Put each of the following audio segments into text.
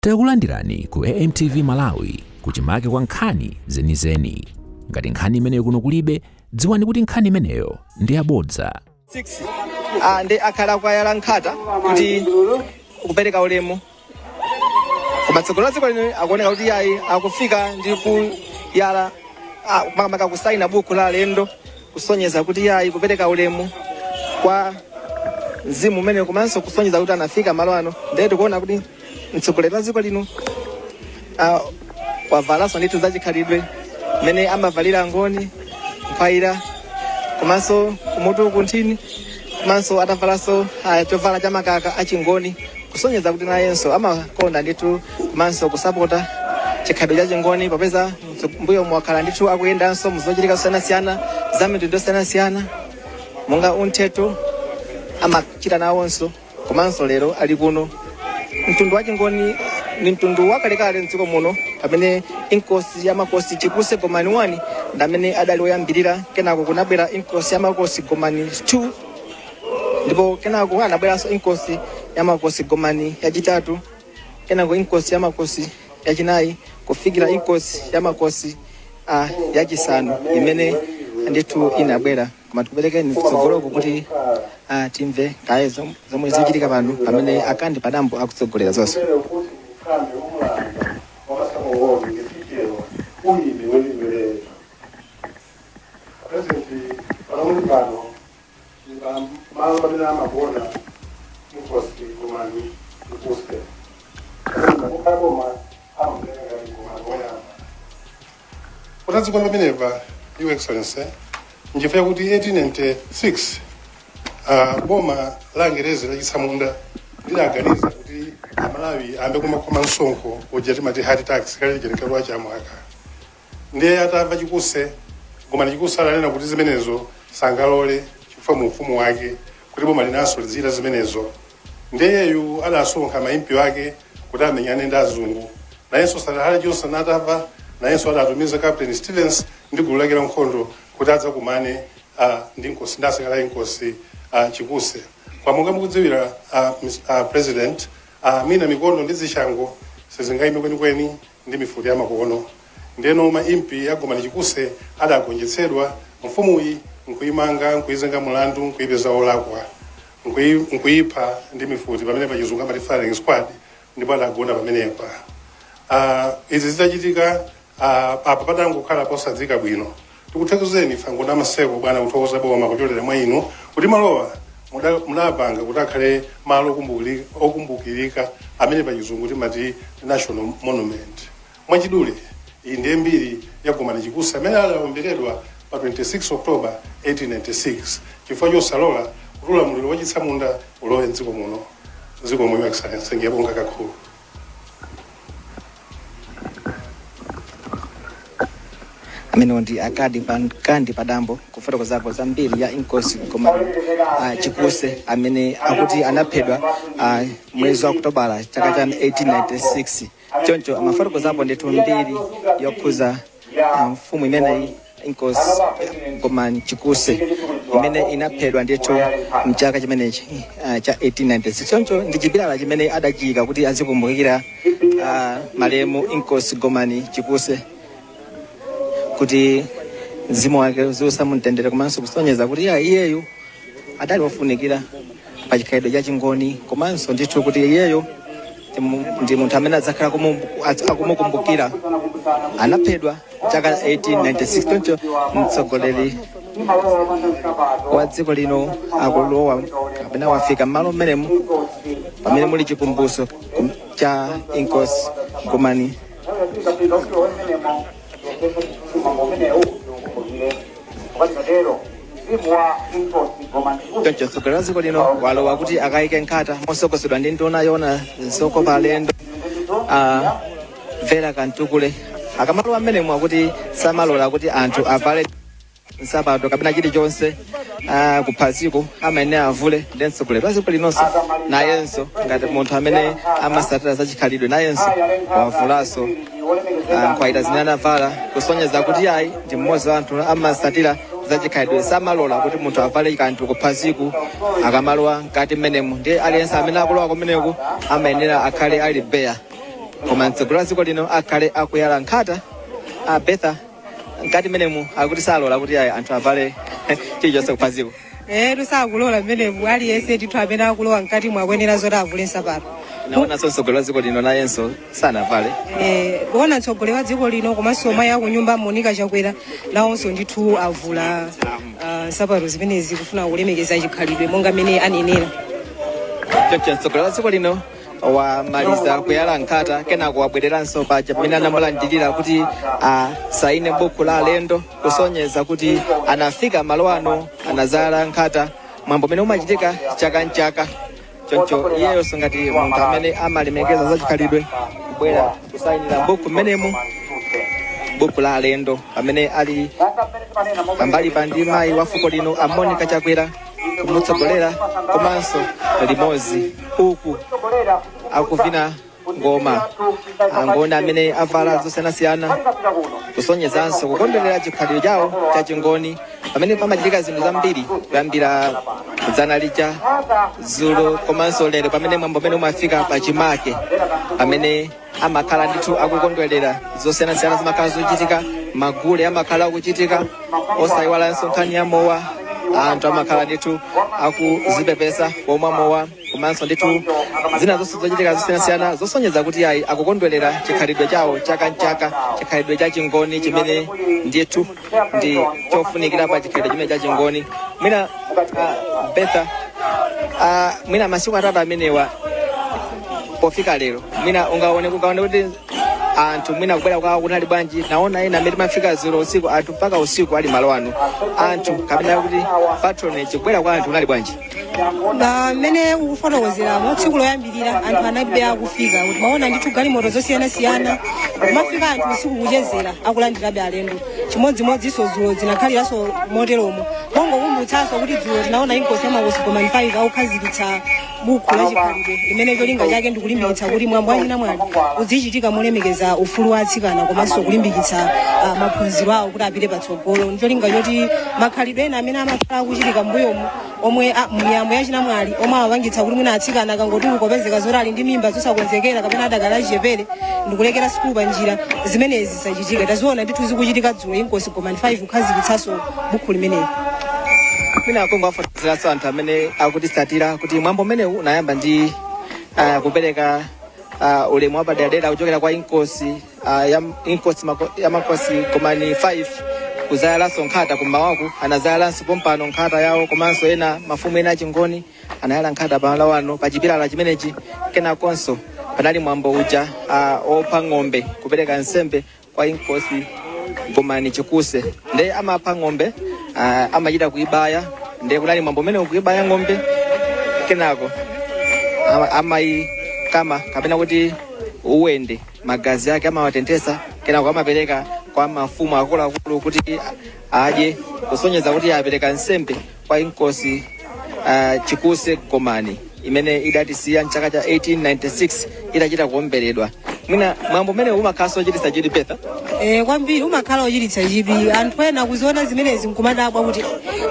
Takulandirani ku AMTV Malawi kuchimake kwa nkhani zenizeni. Ngati nkhani imeneyo kuno kulibe, dziwani kuti nkhani imeneyo ndi yabodza. Ndi akhala kwayala nkhata kuti kupereka ulemu. Koma tsogolo la dziko lino akuoneka kuti yayi akufika ndi kuyala makamaka kusaina buku la alendo kusonyeza kuti yayi kupereka ulemu kwa mzimu umene komanso kusonyeza kuti anafika malo ano. Ndiye tikuona kuti mtsogoleri wa dziko lino wavalaso ndithu zachikhalidwe mene amavalira ngoni mphayira komanso kumutu kunthini komanso atavalaso chovala cha makaka achingoni kusonyeza kuti nayenso amakonda ndithu komanso kusapota chikhalidwe cha chingoni popeza mbuyo mwakhala ndithu akuyendanso muzochitika zosiyanasiyana za mitundu yosiyanasiyana monga unthetho amachita nawonso komanso lero ali kuno. Mtundu wa chingoni ni mtundu wakalekale mdziko muno pamene inkosi ya makosi Chikuse Gomani 1 ndamene adali oyambirira, kenako kunabwera inkosi ya makosi Gomani 2 ndipo kenako anabweranso inkosi ya makosi Gomani yachitatu, kenako inkosi ya makosi yachinayi kufikira inkosi ya makosi yachisanu imene ndithu inabwera. Koma tikuperekeni kutsogoloko kuti timve kaye zomwe zichitika pano pamene akandi padambo akutsogolera zonse. Utazikwa pamenepa, Your Excellency, njifaya kuti 1896 boma la Ngereza la Chisamunda lidaganiza kuti Malawi ambe kumakhoma msonkho ujati mati hard tax kale jenekelwa cha mwaka. Ndiye atamva Chikuse Gomani Chikuse alanena kuti zimenezo sangalole chifukwa mfumu wake kuti boma linaso lizira zimenezo. Ndiyeyu adasonkha maimpi wake kuti amenyane ndi azungu. Nayenso Sarahara Johnson atava, nayenso adatumiza Captain Stevens ndi gulu lake la nkhondo kuti adza kumane ndi nkosi ndasekala inkosi Chikuse. Kwa monga mukudziwira President, mina mikono ndi zishango sizingaime kwenikweni ndi mifuti ya makono. Ndeno maimpi ya Gomani Chikuse adagonjetsedwa, mfumuyi nkuyimanga nkuyizenga mulandu nkuyipeza olakwa nkuyipha ndi mifuti pamene pachizungu amati firing squad ndipo adagona pamenepa. Izi zitachitika apa patangokhala posadzika bwino. Tikuthokozeni fango na maseko bwana kuthokoza boma kuchotera mwa inu kuti malowa mudapanga kuti akhale malo okumbukirika amene pachizungu timati national monument. Mwachidule iyi ndiye mbiri ya Gomani Chikuse amene adawomberedwa pa 26 October 1896 chifukwa chosalola kuti ulamuliro wa Chisamunda ulowe mdziko muno. Dziko Your Excellency ngiyabonga kakhulu. Amene ndi akandi padambo kufotokozako za mbiri ya inkosi Gomani Chikuse amene akuti anaphedwa mwezi wa Okutobala chaka cha 1896. Choncho amafotokozapo ndithu mbiri yokhuza mfumu imene inkosi Gomani Chikuse imene inaphedwa ndithu mchaka chimenechi cha 1896. Choncho ndi chipilala chimene adachika kuti azikumbukira malemu inkosi Gomani Chikuse kuti mzimu wake zosamumtendere komanso kusonyeza kuti iyeyo adali wofunikira pa chikhalidwe cha chingoni komanso ndithu kuti iyeyo ndi munthu amene adzakhala akumukumbukira. Anaphedwa chaka 1896. Choncho mtsogoleri wa dziko lino akulowa kapena wafika m'malo mmenemu pamene muli chikumbutso cha inkosi Gomani. Choncho mtsogoleri wa dziko lino walowa kuti akayike nkhata mosogoleredwa ndi nduna yona zokopa alendo Vera Kantukule. Akamalowa amenemu akuti samalola kuti anthu avale nsapato kapena chilichonse kuphadziko amayenera avule. Ndi mtsogoleri wa dziko linonso nayenso ngati munthu amene amasatira za chikhalidwe nayenso wavulanso nkwaita zimene anavala kusonyeza kuti ayi ndi mmodzi wa anthu amasatira za chikhalidwe. Samalola kuti munthu avale kanthu kuphadziko akamalowa mkati mmenemu. Ndi aliyense amene akulowa kumeneko amayenera akhale ali beya koma mtsogoleri wa dziko lino akhale akuyala nkhata Betha ngati menemu akuti salola kuti anthu avale chilichonse kuphaziko. Tusakulola menemu aliyense ndithu amene akulowa mkati mwakuyenera zoti avule nsapato. Naonanso mtsogoleri wa dziko lino nayenso sanavale. Kuona mtsogoleri wa dziko lino komanso mayi akunyumba Monica Chakwera nawonso ndithu avula nsapato zimenezi kufuna kulemekeza chikhalidwe monga mmene anenera. Choncho mtsogoleri wa dziko lino wamaliza kuyala nkhata kenako wabwereranso paja pamene anamulandirira kuti asaine buku la alendo kusonyeza kuti anafika malo ano anazala nkhata mwambo umene umachitika chaka nchaka. Choncho iyeyonso ngati munthu amene amalemekeza za chikhalidwe kubwera kusainira buku mmenemu buku la alendo pamene ali pambali pa ndi mayi wa fuko lino Monica Chakwera kumutsogolera komanso limodzi uku akuvina ngoma angoni amene avala zosiyanasiyana kusonyezanso kukondwerera chikhalidwe chawo cha chingoni pamene pamachitika zinthu zambiri kuyambira dzana lija dzulo komanso lero pamene mwambo umene umafika pa chimake pamene amakhala ndithu akukondwerera zosiyanasiyana zimakhala zochitika magule amakhala akuchitika osayiwalanso nkhani ya mowa anthu amakhala ndithu akuzipepesa pomwa mowa komanso ndithu zina zonse zochitika zosiyanasiyana zosonyeza kuti akukondwerera chikhalidwe chawo chaka nchaka chikhalidwe cha chingoni chimene ndithu ndi chofunikira pa chikhalidwe chimene cha chingoni. Mwina Betha mwina masiku atatu amenewa pofika lero mwina ungaone kuti anthu mwina kubwera kwawo kunali bwanji. Naona ena amene mafika dzulo usiku anthu mpaka usiku ali malo ano anthu kapena kuti patronage kubwera kwa anthu kunali bwanji. Mmene ukufotokozeramo tsiku loyambirira anthu analibe akufika kuti maona ndithu galimoto zosiyanasiyana kumafika anthu usiku kuchezera akulandirabe alendo chimodzimodzinso dzulo zinakhaliranso moteromo mongokumbutsanso kuti dzulo tinaona inkosi ya makosi koma 5 akukhazikitsa buku la chikhalidwe limene cholinga chake ndikulimbikitsa kuti mwambo wachinamwali uzichitika molemekeza ufulu wa atsikana komanso kulimbikitsa maphunziro awo kuti apite patsogolo. Ndicholinga choti makhalidwe ena amene amakhala akuchitika mbuyomu omwe miyambo yachinamwali omwe amapangitsa kuti mwina atsikana akangoti ukopezeka zoti ali ndi mimba zosakonzekera kapena adakala chipere ndikulekera sikulu pa njira zimenezi zisachitika. Taziona ndithu zikuchitika dzulo inkosi koma 5 kukhazikitsanso buku limeneli. Mwina akongo afotokozeranso anthu amene akutisatira kuti mwambo umene unayamba ndi kupereka ulemu wapaderadera kuchokera kwa inkosi ya makosi komani 5 kuzayalanso nkhata kummawaku anazayalanso pompano nkhata yawo komanso ena mafumu ena achingoni anayala nkhata pamalo ano pa chipilala chimenechi. Kenakonso panali mwambo uja opha ng'ombe kupereka nsembe kwa inkosi komani chikuse nde amapha ng'ombe amachita kuibaya nde kunali mwambo umene ukuibaya ng'ombe kenako amayi kama kapena kuti uwende magazi ake amawatentesa kenako amapereka kwa mafumu akuluakulu kuti aje kusonyeza kuti apereka nsembe kwa inkosi chikuse komani imene idatisiya mchaka cha 1896 itachita kuomberedwa. Mwina mwambo umene umakhala ochititsa chidwi Betha. Kwambiri umakhala ochititsa chidwi anthu ena kuziona zimenezi nkumadabwa kuti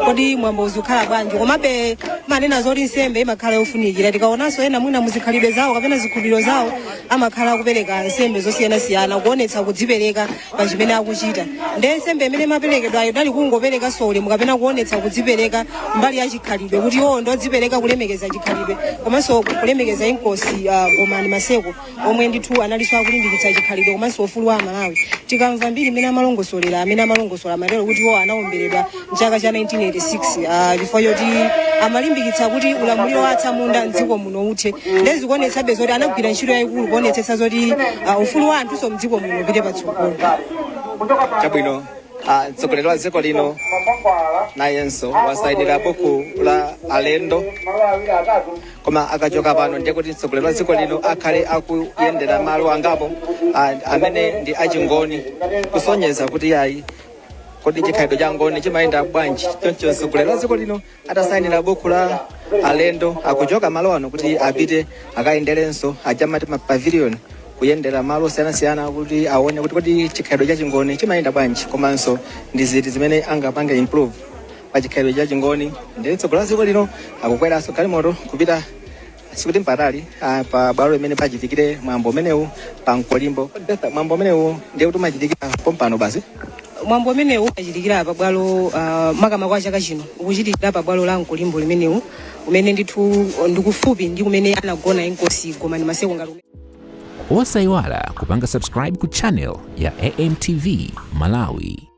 kodi mwambo uzikhala bwanji komabe manena zoti nsembe imakhala yofunikira. Tikaonanso ena mwina muzikhalidwe zawo kapena zikhulupiriro zawo amakhala kupereka nsembe zosiyanasiyana kuonetsa kudzipereka pa chimene akuchita. Nde nsembe imene maperekedwayo dali kungopereka sole mukapena kuonetsa kudzipereka mbali ya chikhalidwe kuti iwo ndodzipereka kulemekeza chikhalidwe komanso kulemekeza inkosi Bomani Maseko omwe ndithu analiso akulimbikitsa chikhalidwe komanso ufulu wa Malawi. Tikamva mbiri imene amalongosolera amene amalongosola amatero kuti iwo anaomberedwa mchaka cha 1986 before yoti amalimbikitsa kuti ulamuliro wa atsamunda mdziko muno uthe. Ndezi kuonetsabe zoti anagwira ntchito yayikulu kuonetsetsa zoti ufulu wa anthuso mdziko muno upite patsogolo. Chabwino mtsogoleri wa dziko lino nayenso wasayinira buku la alendo koma akachoka pano ndiye kuti mtsogoleri wa dziko lino akhale akuyendera malo angapo amene ndi achingoni kusonyeza kuti kodi chikhalidwe cha ngoni chimayenda bwanji. Choncho mtsogoleri wa dziko lino atasayinira buku la alendo akuchoka malo ano kuti apite akayenderenso ajamati mapavilion kuyendera malo osiyanasiyana kuti aone kuti kodi chikhalidwe cha chingoni chimayenda bwanji komanso ndi ziti zimene angapange improve pa chikhalidwe cha chingoni. Ndi mtsogoleri wa dziko lino akukweranso galimoto kupita sikuti mpatali pa bwalo limene pachitikire mwambo umenewu pa Mkolimbo. Mwambo umenewu ndiye kuti umachitikira pompano basi. Mwambo umenewu umachitikira pa bwalo makamaka kwa chaka chino ukuchitikira pa bwalo la Mkolimbo limenewu umene ndithu ndikufupi ndi kumene anagona Nkosi Gomani Maseko ngati. Osayiwala kupanga subscribe ku channel ya AMTV Malawi.